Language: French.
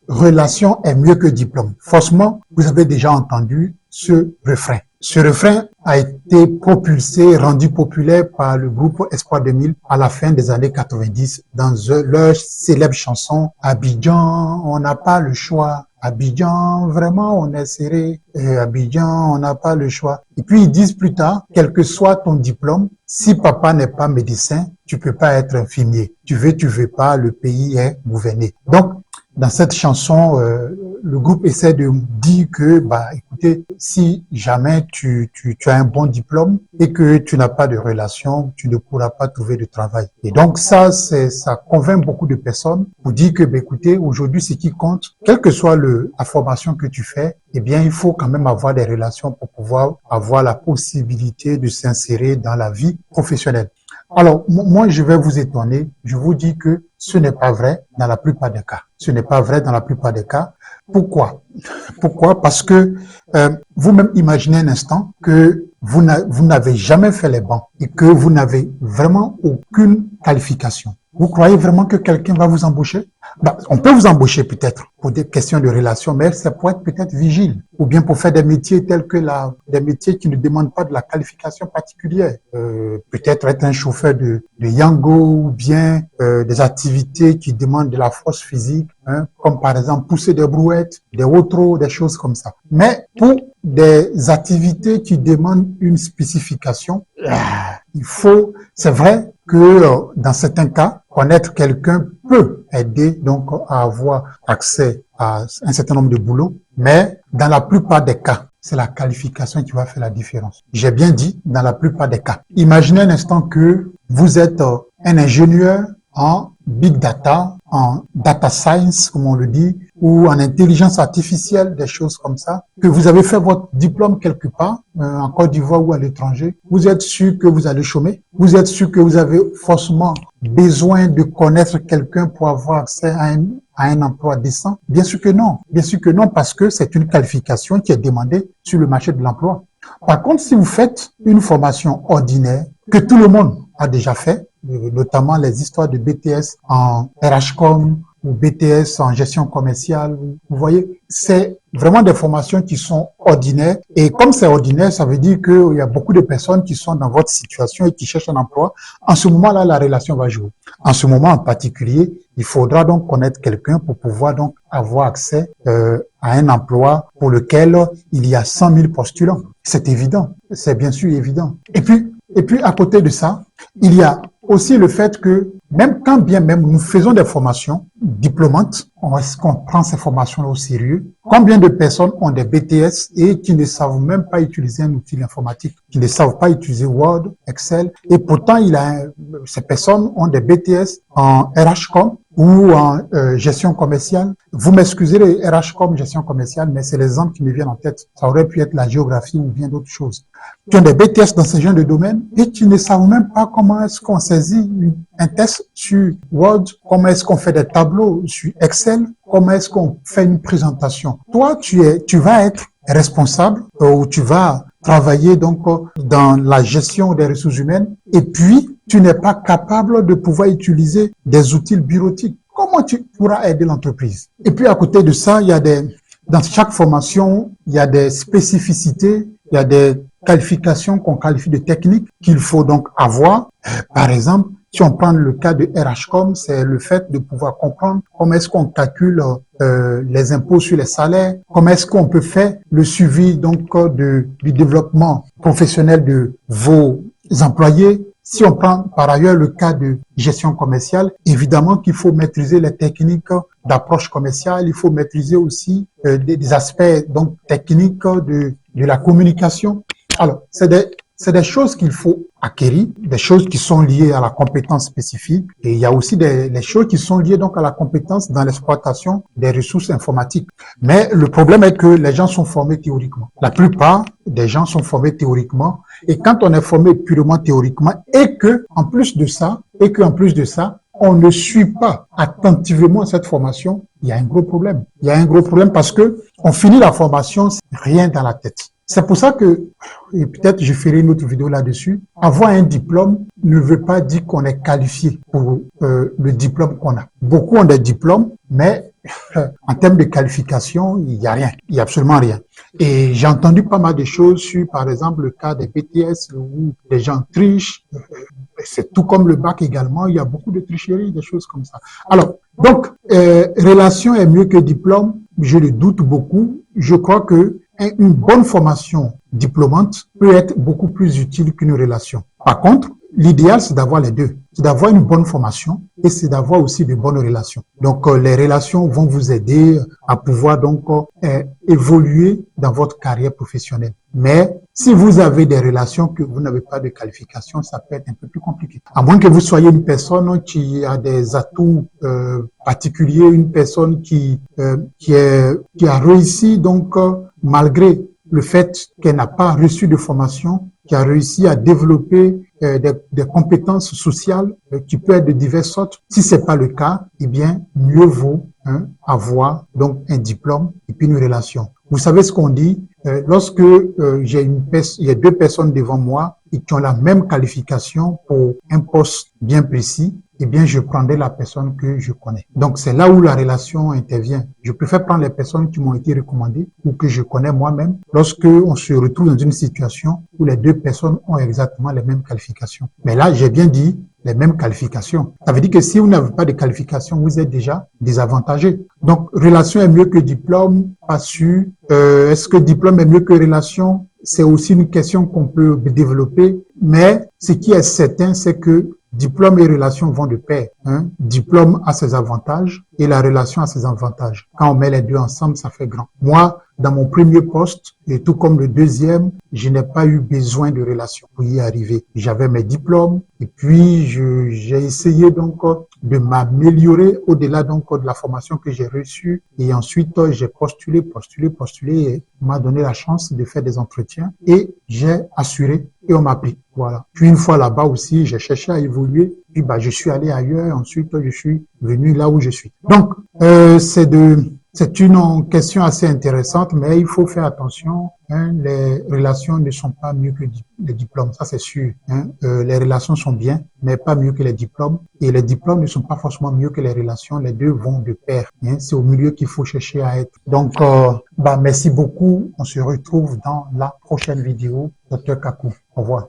relation est mieux que diplôme. Forcément, vous avez déjà entendu ce refrain. Ce refrain a été propulsé, rendu populaire par le groupe Espoir 2000 à la fin des années 90 dans leur célèbre chanson « Abidjan, on n'a pas le choix ». Abidjan, vraiment, on est serré. Abidjan, on n'a pas le choix. Et puis, ils disent plus tard, quel que soit ton diplôme, si papa n'est pas médecin, tu peux pas être infirmier. Tu veux pas, le pays est gouverné. Donc, dans cette chanson, le groupe essaie de dire que, écoutez, si jamais tu as un bon diplôme et que tu n'as pas de relation, tu ne pourras pas trouver de travail. Et donc ça convainc beaucoup de personnes pour dire que, écoutez, aujourd'hui, ce qui compte, quelle que soit la formation que tu fais, eh bien, il faut quand même avoir des relations pour pouvoir avoir la possibilité de s'insérer dans la vie professionnelle. Alors, moi, je vais vous étonner. Je vous dis que ce n'est pas vrai dans la plupart des cas. Ce n'est pas vrai dans la plupart des cas. Pourquoi? Parce que vous-même imaginez un instant que vous n'avez jamais fait les bancs et que vous n'avez vraiment aucune qualification. Vous croyez vraiment que quelqu'un va vous embaucher? On peut vous embaucher peut-être pour des questions de relations, mais ça pourrait être peut-être vigile, ou bien pour faire des métiers tels que des métiers qui ne demandent pas de la qualification particulière. Peut-être être un chauffeur de Yango, ou bien des activités qui demandent de la force physique, comme par exemple pousser des brouettes, des wotros, des choses comme ça. Mais pour des activités qui demandent une spécification, c'est vrai que dans certains cas, connaître quelqu'un peut aider donc à avoir accès à un certain nombre de boulots, mais dans la plupart des cas, c'est la qualification qui va faire la différence. J'ai bien dit, dans la plupart des cas. Imaginez un instant que vous êtes un ingénieur en big data, en data science, comme on le dit, ou en intelligence artificielle, des choses comme ça, que vous avez fait votre diplôme quelque part, en Côte d'Ivoire ou à l'étranger, vous êtes sûr que vous allez chômer, vous êtes sûr que vous avez forcément besoin de connaître quelqu'un pour avoir accès à un emploi décent? Bien sûr que non. Bien sûr que non, parce que c'est une qualification qui est demandée sur le marché de l'emploi. Par contre, si vous faites une formation ordinaire que tout le monde a déjà fait, notamment les histoires de BTS en RHCOM ou BTS en gestion commerciale, vous voyez, c'est vraiment des formations qui sont ordinaires. Et comme c'est ordinaire, ça veut dire qu'il y a beaucoup de personnes qui sont dans votre situation et qui cherchent un emploi. En ce moment-là, la relation va jouer. En ce moment en particulier, il faudra donc connaître quelqu'un pour pouvoir donc avoir accès à un emploi pour lequel il y a 100 000 postulants. C'est évident. C'est bien sûr évident. Et puis, à côté de ça, il y a aussi le fait que même quand bien même nous faisons des formations diplômantes, est-ce qu'on prend ces formations-là au sérieux? Combien de personnes ont des BTS et qui ne savent même pas utiliser un outil informatique, qui ne savent pas utiliser Word, Excel, et pourtant ces personnes ont des BTS en RHCOM ou en gestion commerciale. Vous m'excusez, les RHCOM, gestion commerciale, mais c'est les exemples qui me viennent en tête. Ça aurait pu être la géographie ou bien d'autres choses. Qui ont des BTS dans ce genre de domaine et qui ne savent même pas comment est-ce qu'on saisit un test sur Word, comment est-ce qu'on fait des tableaux sur Excel, comment est-ce qu'on fait une présentation. Toi, tu vas être responsable ou tu vas travailler donc dans la gestion des ressources humaines et puis tu n'es pas capable de pouvoir utiliser des outils bureautiques. Comment tu pourras aider l'entreprise? Et puis à côté de ça, dans chaque formation, il y a des spécificités, il y a des qualifications qu'on qualifie de techniques qu'il faut donc avoir. Par exemple, si on prend le cas de RHCOM, c'est le fait de pouvoir comprendre comment est-ce qu'on calcule les impôts sur les salaires, comment est-ce qu'on peut faire le suivi donc du développement professionnel de vos employés. Si on prend par ailleurs le cas de gestion commerciale, évidemment qu'il faut maîtriser les techniques d'approche commerciale, il faut maîtriser aussi des aspects donc techniques de la communication. Alors, c'est des choses qu'il faut acquérir, des choses qui sont liées à la compétence spécifique, et il y a aussi les choses qui sont liées donc à la compétence dans l'exploitation des ressources informatiques. Mais le problème est que les gens sont formés théoriquement. La plupart des gens sont formés théoriquement, et quand on est formé purement théoriquement, et que en plus de ça, on ne suit pas attentivement cette formation, il y a un gros problème. Il y a un gros problème parce que on finit la formation, rien dans la tête. C'est pour ça que, et peut-être je ferai une autre vidéo là-dessus, avoir un diplôme ne veut pas dire qu'on est qualifié pour le diplôme qu'on a. Beaucoup ont des diplômes, mais En termes de qualification, il n'y a rien. Il n'y a absolument rien. Et j'ai entendu pas mal de choses sur, par exemple, le cas des BTS où les gens trichent. C'est tout comme le bac également. Il y a beaucoup de tricheries, des choses comme ça. Alors, donc, relation est mieux que diplôme. Je le doute beaucoup. Je crois que une bonne formation diplômante peut être beaucoup plus utile qu'une relation. Par contre, l'idéal, c'est d'avoir les deux. C'est d'avoir une bonne formation et c'est d'avoir aussi de bonnes relations. Donc, les relations vont vous aider à pouvoir donc évoluer dans votre carrière professionnelle. Mais si vous avez des relations que vous n'avez pas de qualification, ça peut être un peu plus compliqué. À moins que vous soyez une personne qui a des atouts particuliers, une personne qui a réussi donc malgré le fait qu'elle n'a pas reçu de formation, qui a réussi à développer des compétences sociales qui peuvent être de diverses sortes. Si c'est pas le cas, eh bien, mieux vaut avoir donc un diplôme et puis une relation. Vous savez ce qu'on dit lorsque il y a deux personnes devant moi et qui ont la même qualification pour un poste bien précis, eh bien, je prendrai la personne que je connais. Donc, c'est là où la relation intervient. Je préfère prendre les personnes qui m'ont été recommandées ou que je connais moi-même lorsque on se retrouve dans une situation où les deux personnes ont exactement les mêmes qualifications. Mais là, j'ai bien dit les mêmes qualifications. Ça veut dire que si vous n'avez pas de qualification, vous êtes déjà désavantagé. Donc, relation est mieux que diplôme, pas sûr. Est-ce que diplôme est mieux que relation? C'est aussi une question qu'on peut développer. Mais ce qui est certain, c'est que diplôme et relation vont de pair. Diplôme a ses avantages et la relation a ses avantages. Quand on met les deux ensemble, ça fait grand. Moi, dans mon premier poste, et tout comme le deuxième, je n'ai pas eu besoin de relation pour y arriver. J'avais mes diplômes et puis j'ai essayé donc de m'améliorer au-delà donc de la formation que j'ai reçue. Et ensuite, j'ai postulé et on m'a donné la chance de faire des entretiens et j'ai assuré et on m'a pris. Voilà. Puis une fois là-bas aussi, j'ai cherché à évoluer. Puis je suis allé ailleurs. Ensuite, je suis venu là où je suis. Donc, c'est une question assez intéressante, mais il faut faire attention. Les relations ne sont pas mieux que les diplômes, ça c'est sûr. Les relations sont bien, mais pas mieux que les diplômes. Et les diplômes ne sont pas forcément mieux que les relations. Les deux vont de pair. C'est au milieu qu'il faut chercher à être. Donc, merci beaucoup. On se retrouve dans la prochaine vidéo. Dr Kakou. Au revoir.